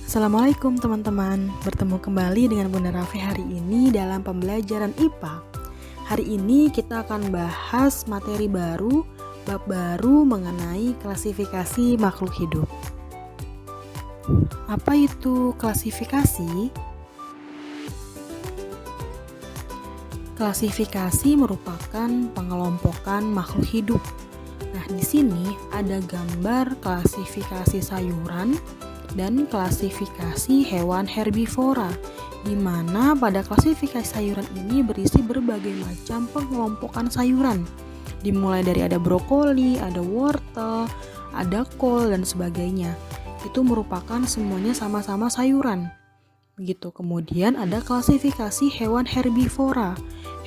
Assalamualaikum teman-teman, bertemu kembali dengan Bunda Rafi hari ini dalam pembelajaran IPA. Hari ini kita akan bahas materi baru, bab baru mengenai klasifikasi makhluk hidup. Apa itu klasifikasi? Klasifikasi merupakan pengelompokan makhluk hidup. Nah, di sini ada gambar klasifikasi sayuran dan klasifikasi hewan herbivora, di mana pada klasifikasi sayuran ini berisi berbagai macam pengelompokan sayuran, dimulai dari ada brokoli, ada wortel, ada kol, dan sebagainya. Itu merupakan semuanya sama-sama sayuran. Begitu. Kemudian ada klasifikasi hewan herbivora,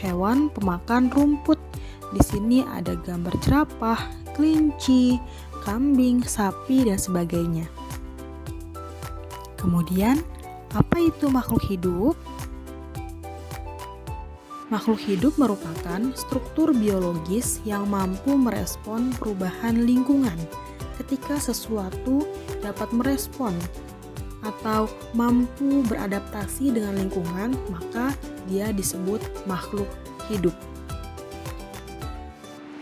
hewan pemakan rumput. Di sini ada gambar jerapah, kelinci, kambing, sapi, dan sebagainya. Kemudian, apa itu makhluk hidup? Makhluk hidup merupakan struktur biologis yang mampu merespon perubahan lingkungan. Ketika sesuatu dapat merespon atau mampu beradaptasi dengan lingkungan, maka dia disebut makhluk hidup.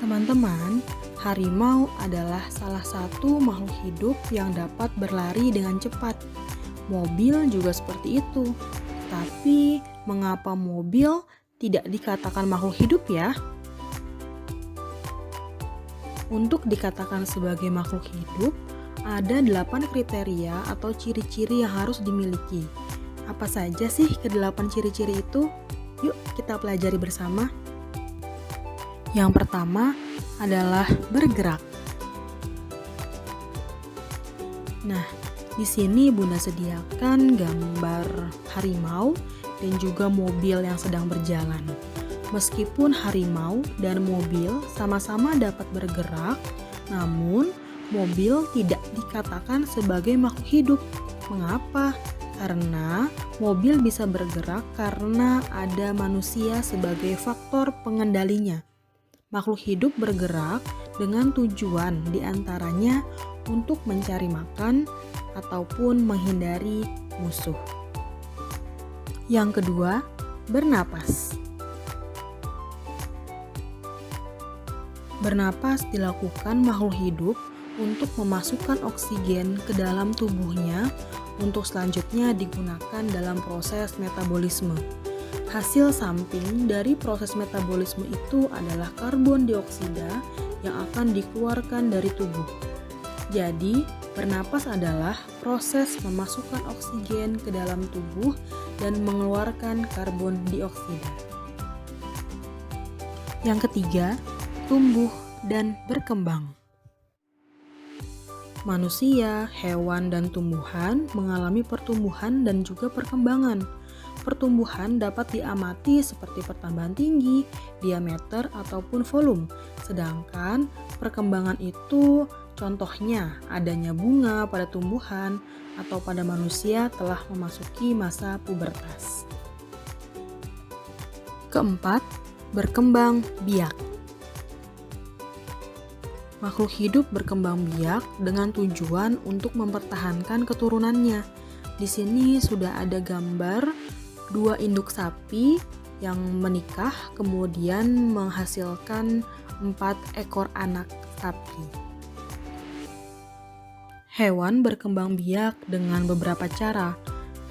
Teman-teman, harimau adalah salah satu makhluk hidup yang dapat berlari dengan cepat. Mobil juga seperti itu. Tapi, mengapa mobil tidak dikatakan makhluk hidup ya? Untuk dikatakan sebagai makhluk hidup, ada 8 kriteria atau ciri-ciri yang harus dimiliki. Apa saja sih ke-8 ciri-ciri itu? Yuk kita pelajari bersama. Yang pertama adalah bergerak. Nah, di sini Bunda sediakan gambar harimau dan juga mobil yang sedang berjalan. Meskipun harimau dan mobil sama-sama dapat bergerak, namun mobil tidak dikatakan sebagai makhluk hidup. Mengapa? Karena mobil bisa bergerak karena ada manusia sebagai faktor pengendalinya. Makhluk hidup bergerak dengan tujuan diantaranya untuk mencari makan ataupun menghindari musuh. Yang kedua, bernapas. Bernapas dilakukan makhluk hidup untuk memasukkan oksigen ke dalam tubuhnya untuk selanjutnya digunakan dalam proses metabolisme. Hasil samping dari proses metabolisme itu adalah karbon dioksida yang akan dikeluarkan dari tubuh. Jadi, bernapas adalah proses memasukkan oksigen ke dalam tubuh dan mengeluarkan karbon dioksida. Yang ketiga, tumbuh dan berkembang. Manusia, hewan, dan tumbuhan mengalami pertumbuhan dan juga perkembangan. Pertumbuhan dapat diamati seperti pertambahan tinggi, diameter, ataupun volume. Sedangkan perkembangan itu contohnya adanya bunga pada tumbuhan atau pada manusia telah memasuki masa pubertas. Keempat, berkembang biak. Makhluk hidup berkembang biak dengan tujuan untuk mempertahankan keturunannya. Di sini sudah ada gambar 2 induk sapi yang menikah kemudian menghasilkan 4 ekor anak sapi. Hewan berkembang biak dengan beberapa cara.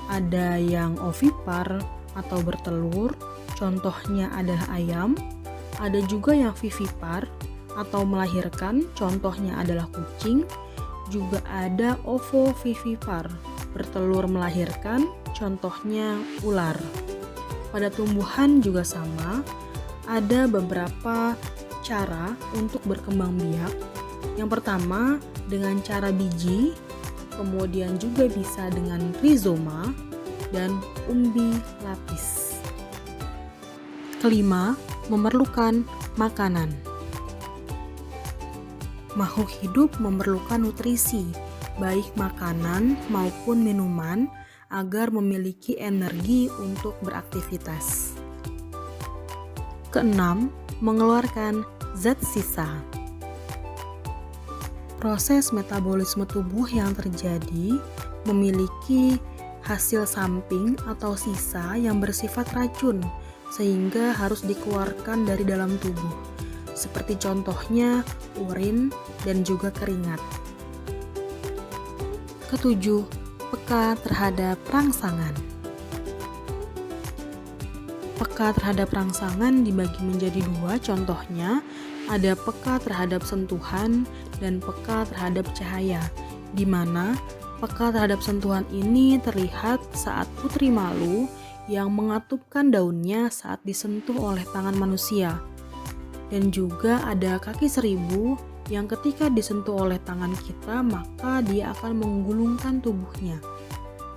Ada yang ovipar atau bertelur, contohnya adalah ayam. Ada juga yang vivipar atau melahirkan, contohnya adalah kucing. Juga ada ovovivipar, bertelur melahirkan, contohnya ular. Pada tumbuhan juga sama, ada beberapa cara untuk berkembang biak. Yang pertama, dengan cara biji, kemudian juga bisa dengan rizoma dan umbi lapis. Kelima, memerlukan makanan. Makhluk hidup memerlukan nutrisi, baik makanan maupun minuman, agar memiliki energi untuk beraktivitas. Keenam, mengeluarkan zat sisa. Proses metabolisme tubuh yang terjadi memiliki hasil samping atau sisa yang bersifat racun sehingga harus dikeluarkan dari dalam tubuh. Seperti contohnya urin dan juga keringat. Ketujuh, peka terhadap rangsangan. Peka terhadap rangsangan dibagi menjadi dua, contohnya ada peka terhadap sentuhan dan peka terhadap cahaya, di mana peka terhadap sentuhan ini terlihat saat putri malu yang mengatupkan daunnya saat disentuh oleh tangan manusia. Dan juga ada kaki seribu yang ketika disentuh oleh tangan kita maka dia akan menggulungkan tubuhnya.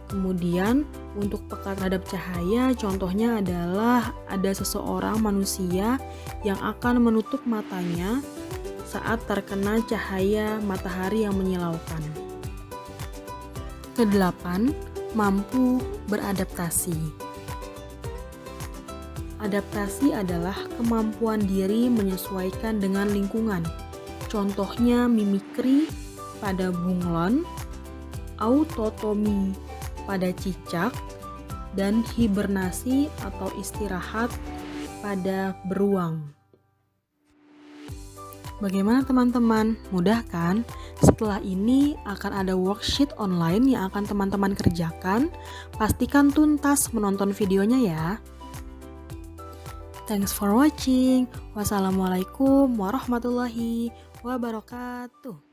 Kemudian untuk peka terhadap cahaya contohnya adalah ada seseorang manusia yang akan menutup matanya saat terkena cahaya matahari yang menyilaukan. Kedelapan, mampu beradaptasi. Adaptasi adalah kemampuan diri menyesuaikan dengan lingkungan. Contohnya mimikri pada bunglon, autotomi pada cicak, dan hibernasi atau istirahat pada beruang. Bagaimana teman-teman? Mudah kan? Setelah ini akan ada worksheet online yang akan teman-teman kerjakan. Pastikan tuntas menonton videonya ya. Thanks for watching. Wassalamualaikum warahmatullahi wabarakatuh.